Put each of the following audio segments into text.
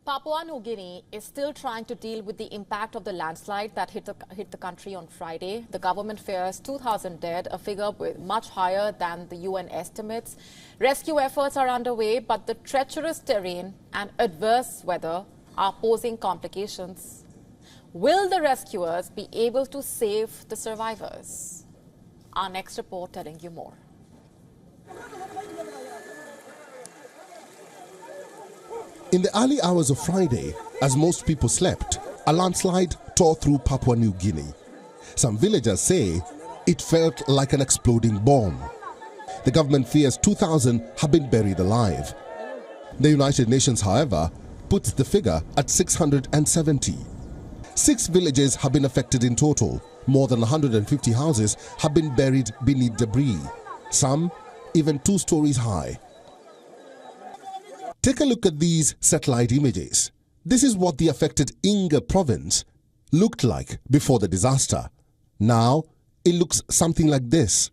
Papua New Guinea is still trying to deal with the impact of the landslide that hit the country on Friday. The government fears 2,000 dead, a figure much higher than the UN estimates. Rescue efforts are underway, but the treacherous terrain and adverse weather are posing complications. Will the rescuers be able to save the survivors? Our next report telling you more. In the early hours of Friday, as most people slept, a landslide tore through Papua New Guinea. Some villagers say it felt like an exploding bomb. The government fears 2,000 have been buried alive. The United Nations, however, puts the figure at 670. 6 villages have been affected in total. More than 150 houses have been buried beneath debris, some even 2 stories high. Take a look at these satellite images. This is what the affected Inga province looked like before the disaster. Now, it looks something like this.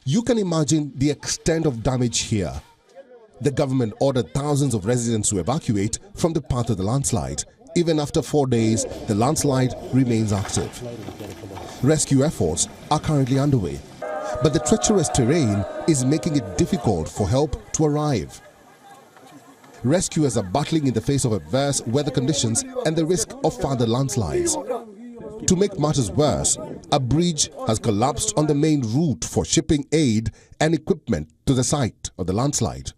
You can imagine the extent of damage here. The government ordered thousands of residents to evacuate from the path of the landslide. Even after 4 days, the landslide remains active. Rescue efforts are currently underway, but the treacherous terrain is making it difficult for help to arrive. Rescuers are battling in the face of adverse weather conditions and the risk of further landslides. To make matters worse, a bridge has collapsed on the main route for shipping aid and equipment to the site of the landslide.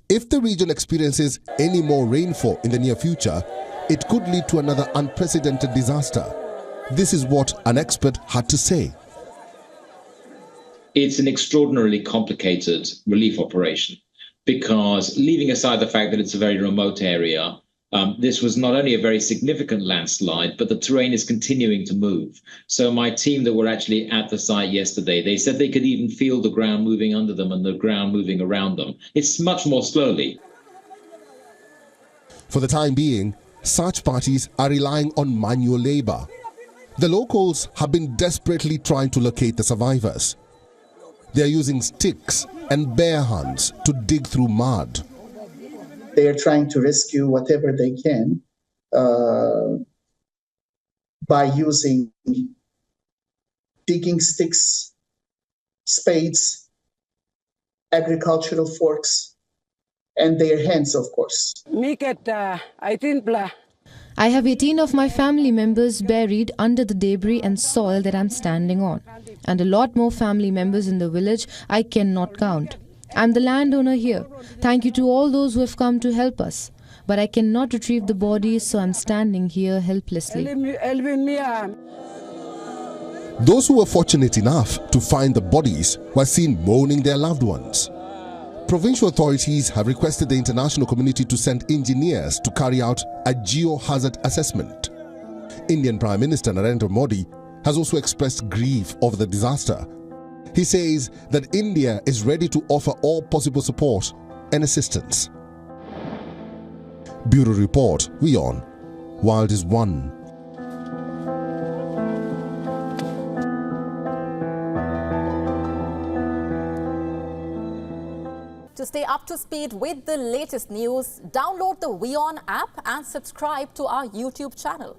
If the region experiences any more rainfall in the near future, it could lead to another unprecedented disaster. This is what an expert had to say. It's an extraordinarily complicated relief operation because, leaving aside the fact that it's a very remote area, this was not only a very significant landslide, but the terrain is continuing to move. So my team that were actually at the site yesterday, they said they could even feel the ground moving under them and the ground moving around them. It's much more slowly. For the time being, search parties are relying on manual labor. The locals have been desperately trying to locate the survivors. They are using sticks and bare hands to dig through mud. They are trying to rescue whatever they can by using digging sticks, spades, agricultural forks, and their hands, of course. I have 18 of my family members buried under the debris and soil that I'm standing on, and a lot more family members in the village I cannot count. I'm the landowner here. Thank you to all those who have come to help us. But I cannot retrieve the bodies, so I'm standing here helplessly. Those who were fortunate enough to find the bodies were seen mourning their loved ones. Provincial authorities have requested the international community to send engineers to carry out a geohazard assessment. Indian Prime Minister Narendra Modi has also expressed grief over the disaster. He says that India is ready to offer all possible support and assistance. Bureau Report, WION. World is one. To stay up to speed with the latest news, download the WION app and subscribe to our YouTube channel.